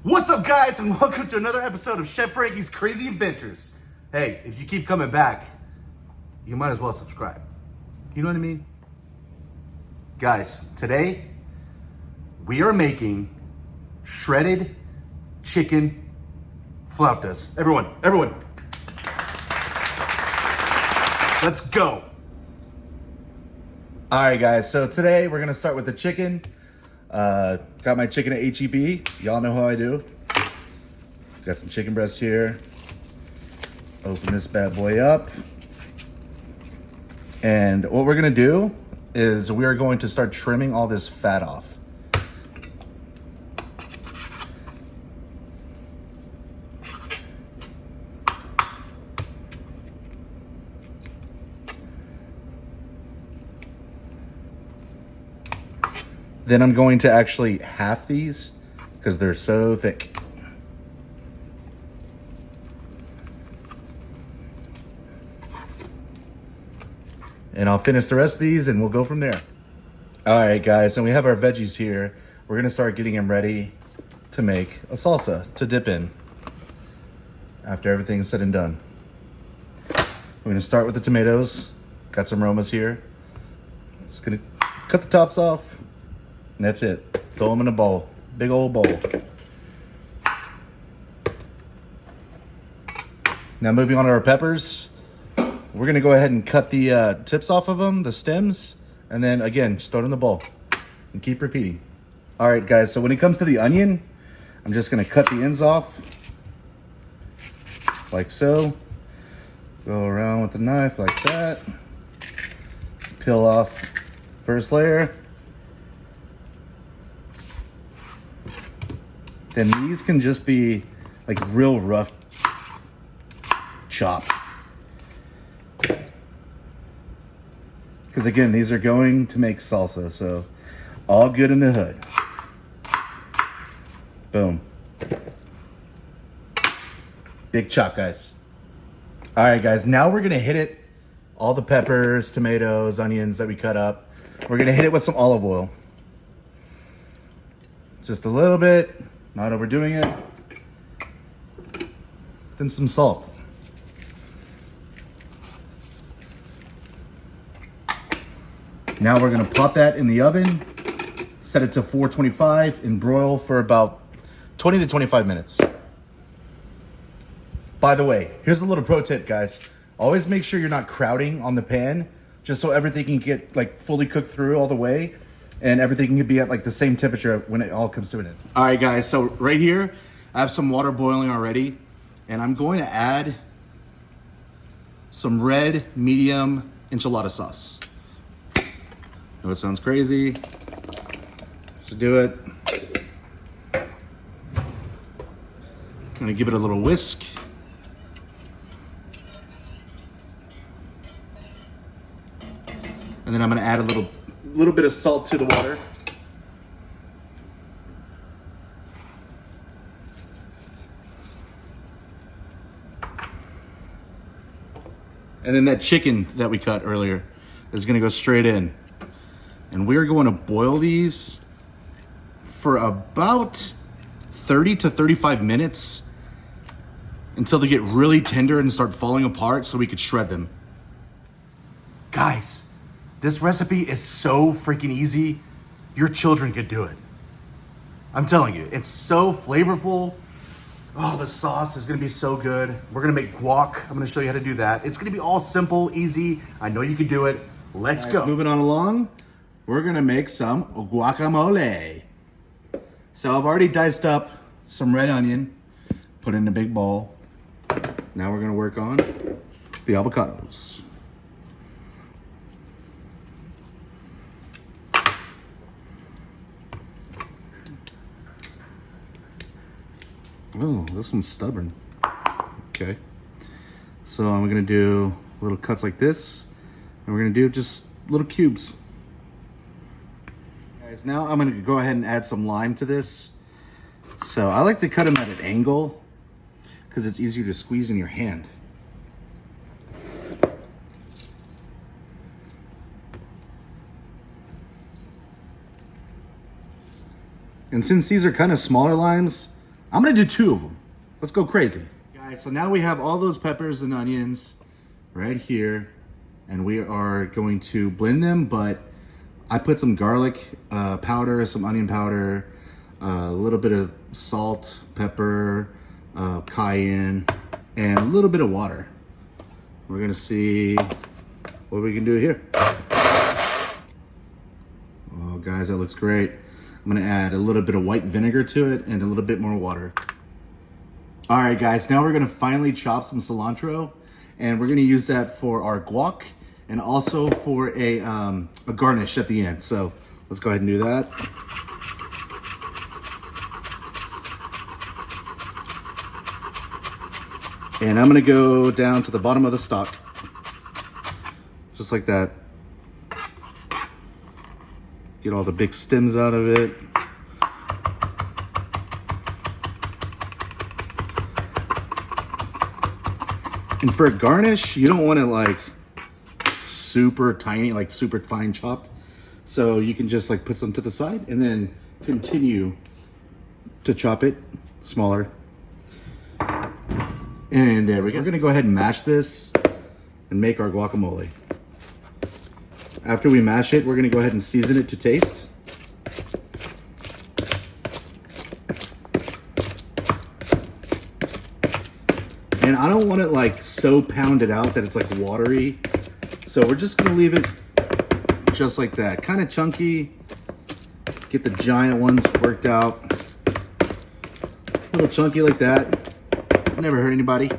What's up, guys, and welcome to another episode of Chef Frankie's Crazy Adventures. Hey, if you keep coming back, you might as well subscribe. You know what I mean? Guys, today we are making shredded chicken flautas. Everyone, let's go. All right, guys, so today we're gonna start with the chicken. Got my chicken at HEB. Y'all know how I do. Got some chicken breast here. Open this bad boy up. And what we're gonna do is we are going to start trimming all this fat off. Then I'm going to actually half these because they're so thick. And I'll finish the rest of these and we'll go from there. All right, guys, and we have our veggies here. We're gonna start getting them ready to make a salsa to dip in after everything's said and done. We're gonna start with the tomatoes. Got some aromas here. Just gonna cut the tops off. And that's it. Throw them in a bowl. Big old bowl. Now moving on to our peppers. We're going to go ahead and cut the tips off of them, the stems. And then again, just throw it in the bowl. And keep repeating. Alright guys, so when it comes to the onion, I'm just going to cut the ends off. Like so. Go around with a knife like that. Peel off first layer. Then these can just be like real rough chop. Because again, these are going to make salsa, so all good in the hood. Boom. Big chop, guys. All right, guys, now we're gonna hit it. All the peppers, tomatoes, onions that we cut up. We're gonna hit it with some olive oil. Just a little bit. Not overdoing it. Then some salt. Now we're gonna pop that in the oven, set it to 425 and broil for about 20 to 25 minutes. By the way, here's a little pro tip, guys. Always make sure you're not crowding on the pan, just so everything can get like fully cooked through all the way. And everything can be at like the same temperature when it all comes to an end. All right, guys, so right here, I have some water boiling already, and I'm going to add some red medium enchilada sauce. I know it sounds crazy. Just do it. I'm gonna give it a little whisk. And then I'm gonna add a little bit of salt to the water. And then that chicken that we cut earlier is gonna go straight in. And we're going to boil these for about 30 to 35 minutes until they get really tender and start falling apart so we could shred them. Guys, this recipe is so freaking easy, your children could do it. I'm telling you, it's so flavorful. Oh, the sauce is gonna be so good. We're gonna make guac. I'm gonna show you how to do that. It's gonna be all simple, easy. I know you could do it. Let's go. Moving on along, we're gonna make some guacamole. So I've already diced up some red onion, put it in a big bowl. Now we're gonna work on the avocados. Oh, this one's stubborn. Okay. So I'm gonna do little cuts like this, and we're gonna do just little cubes. Guys, now I'm gonna go ahead and add some lime to this. So I like to cut them at an angle because it's easier to squeeze in your hand. And since these are kind of smaller limes, I'm gonna do 2 of them. Let's go crazy. Guys, so now we have all those peppers and onions right here, and we are going to blend them, but I put some garlic powder, some onion powder, a little bit of salt, pepper, cayenne, and a little bit of water. We're gonna see what we can do here. Oh, guys, that looks great. I'm gonna add a little bit of white vinegar to it and a little bit more water. All right, guys, now we're gonna finally chop some cilantro, and we're gonna use that for our guac and also for a garnish at the end. So let's go ahead and do that. And I'm gonna go down to the bottom of the stock, just like that. Get all the big stems out of it. And for a garnish, you don't want it like super tiny, like super fine chopped. So you can just like put some to the side and then continue to chop it smaller. And there we go. We're gonna go ahead and mash this and make our guacamole. After we mash it, we're gonna go ahead and season it to taste. And I don't want it like so pounded out that it's like watery. So we're just gonna leave it just like that. Kind of chunky. Get the giant ones worked out. A little chunky like that. Never hurt anybody.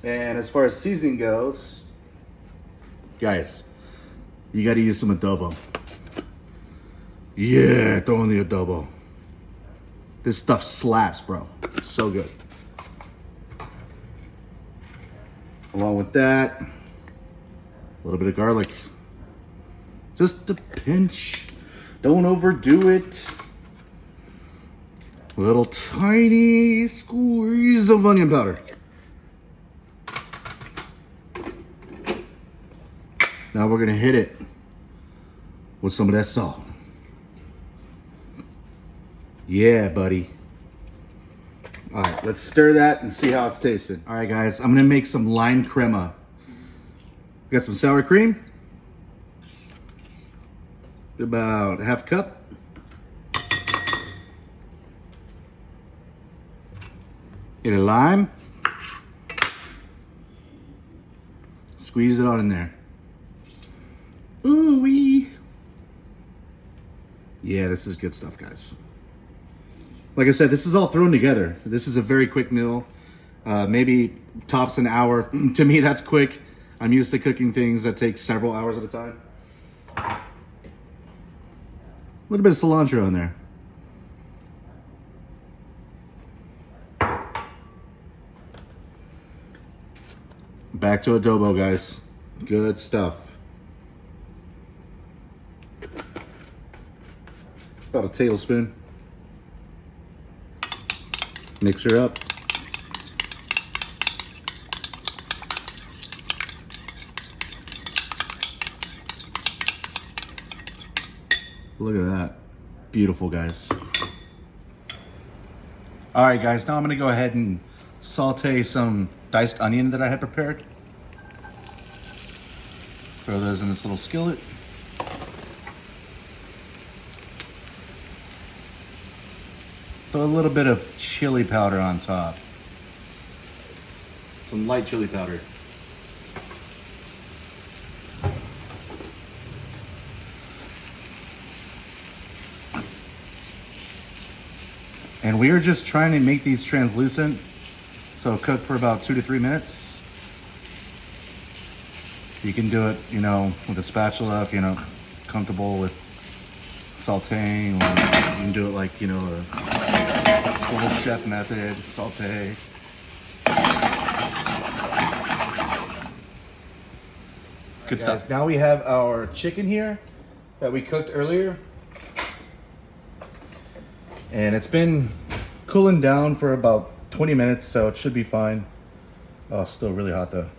And as far as seasoning goes, guys, you gotta use some adobo. Yeah, throw in the adobo. This stuff slaps, bro. So good. Along with that, a little bit of garlic. Just a pinch. Don't overdo it. A little tiny squeeze of onion powder. Now we're gonna hit it with some of that salt. Yeah, buddy. All right, let's stir that and see how it's tasting. All right, guys, I'm gonna make some lime crema. Got some sour cream. About half a cup. Get a lime. Squeeze it on in there. Ooh-wee. Yeah, this is good stuff, guys. Like I said, this is all thrown together. This is a very quick meal. Maybe tops an hour. To me, that's quick. I'm used to cooking things that take several hours at a time. A little bit of cilantro in there. Back to adobo, guys. Good stuff. About a tablespoon. Mix her up. Look at that. Beautiful, guys. All right, guys, now I'm gonna go ahead and saute some diced onion that I had prepared. Throw those in this little skillet. Throw a little bit of chili powder on top. Some light chili powder. And we are just trying to make these translucent, so cook for about 2 to 3 minutes. You can do it, you know, with a spatula if you're comfortable with sauteing, or you can do it like, you know, a school chef method, saute. Good stuff. Now we have our chicken here that we cooked earlier. And it's been cooling down for about 20 minutes, so it should be fine. Oh, it's still really hot though.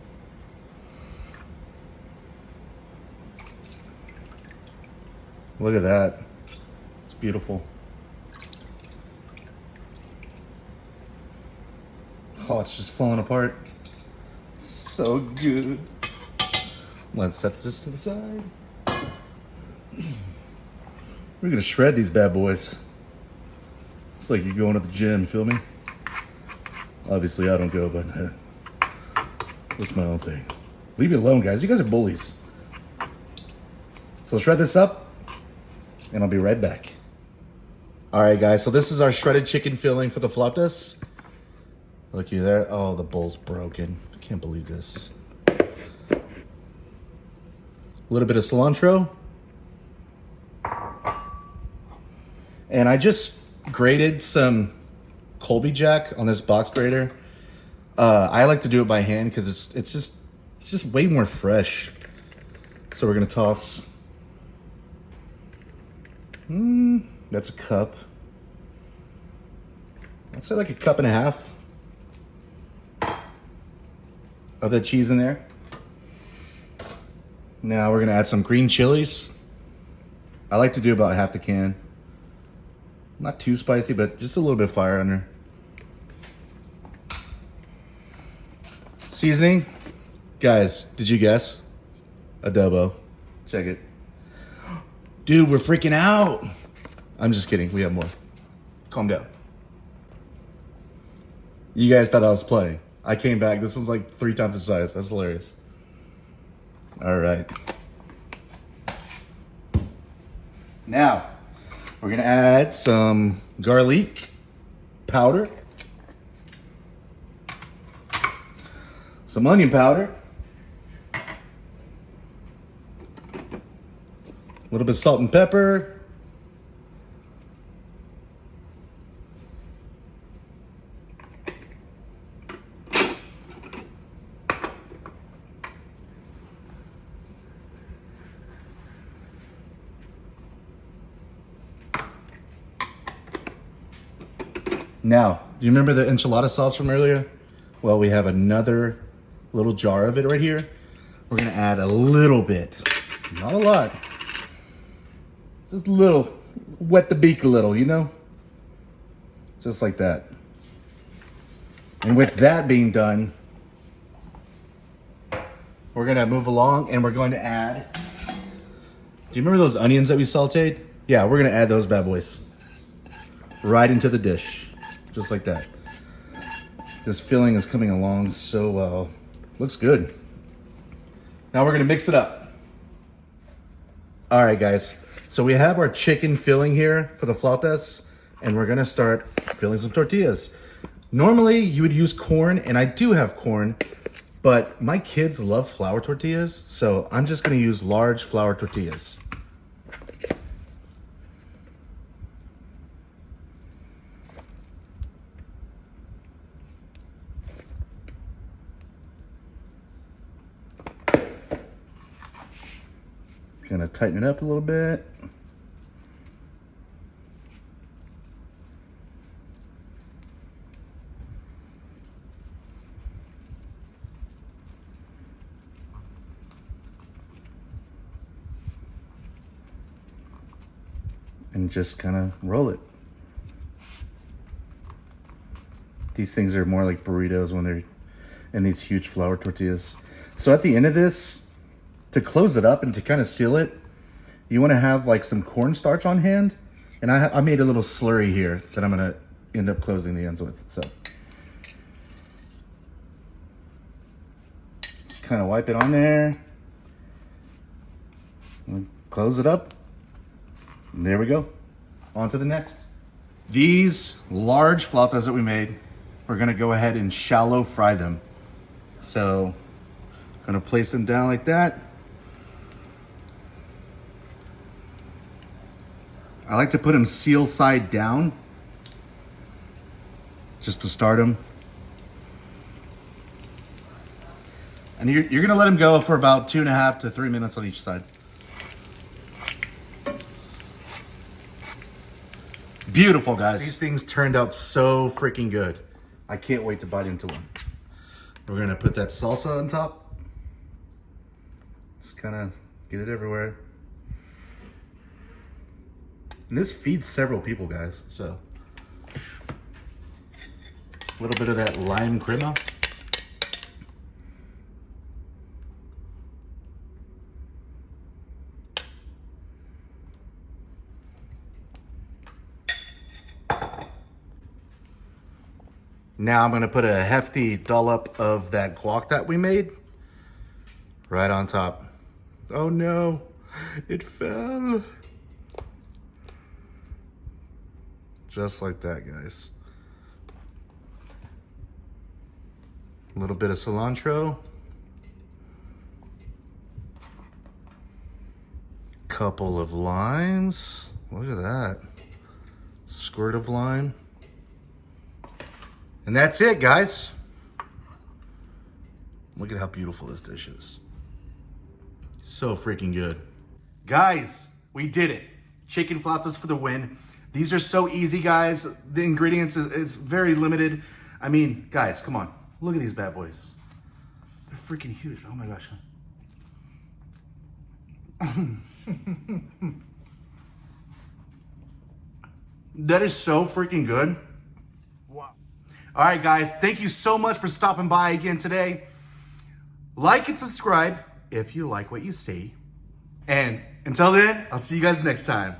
Look at that. It's beautiful. Oh, it's just falling apart. So good. Let's set this to the side. We're gonna shred these bad boys. It's like you're going to the gym, feel me? Obviously I don't go, but that's my own thing. Leave me alone, guys. You guys are bullies. So let's shred this up, and I'll be right back. All right, guys, so this is our shredded chicken filling for the flautas. Looky there. Oh, the bowl's broken. I can't believe this. A little bit of cilantro. And I just grated some Colby Jack on this box grater. I like to do it by hand because it's just way more fresh. So we're gonna toss. That's a cup. I'd say like a cup and a half of the cheese in there. Now we're gonna add some green chilies. I like to do about half the can. Not too spicy, but just a little bit of fire under. Seasoning. Guys, did you guess? Adobo. Check it. Dude, we're freaking out. I'm just kidding. We have more. Calm down. You guys thought I was playing. I came back. This was like 3 times the size. That's hilarious. All right. Now, we're going to add some garlic powder. Some onion powder. A little bit of salt and pepper. Now, do you remember the enchilada sauce from earlier? Well, we have another little jar of it right here. We're gonna add a little bit, not a lot. Just a little, wet the beak a little, you know? Just like that. And with that being done, we're gonna move along and we're going to add, do you remember those onions that we sauteed? Yeah, we're gonna add those bad boys right into the dish. Just like that. This filling is coming along so well. Looks good. Now we're gonna mix it up. All right, guys. So we have our chicken filling here for the flautas, and we're gonna start filling some tortillas. Normally you would use corn, and I do have corn, but my kids love flour tortillas, so I'm just gonna use large flour tortillas. Gonna tighten it up a little bit. And just kind of roll it. These things are more like burritos when they're in these huge flour tortillas. So at the end of this, to close it up and to kind of seal it, you want to have like some cornstarch on hand. And I made a little slurry here that I'm going to end up closing the ends with. So just kind of wipe it on there. And close it up. And there we go. On to the next. These large flautas that we made, we're going to go ahead and shallow fry them. So I'm going to place them down like that. I like to put them seal side down just to start them. And you're gonna let them go for about 2.5 to 3 minutes on each side. Beautiful, guys. These things turned out so freaking good. I can't wait to bite into one. We're gonna put that salsa on top. Just kind of get it everywhere. And this feeds several people, guys, so. A little bit of that lime crema. Now I'm gonna put a hefty dollop of that guac that we made right on top. Oh no, it fell. Just like that, guys. A little bit of cilantro. Couple of limes. Look at that. Squirt of lime. And that's it, guys. Look at how beautiful this dish is. So freaking good. Guys, we did it. Chicken flautas for the win. These are so easy, guys. The ingredients is very limited. I mean, guys, come on. Look at these bad boys. They're freaking huge. Oh my gosh. That is so freaking good. Wow. All right, guys. Thank you so much for stopping by again today. Like and subscribe if you like what you see. And until then, I'll see you guys next time.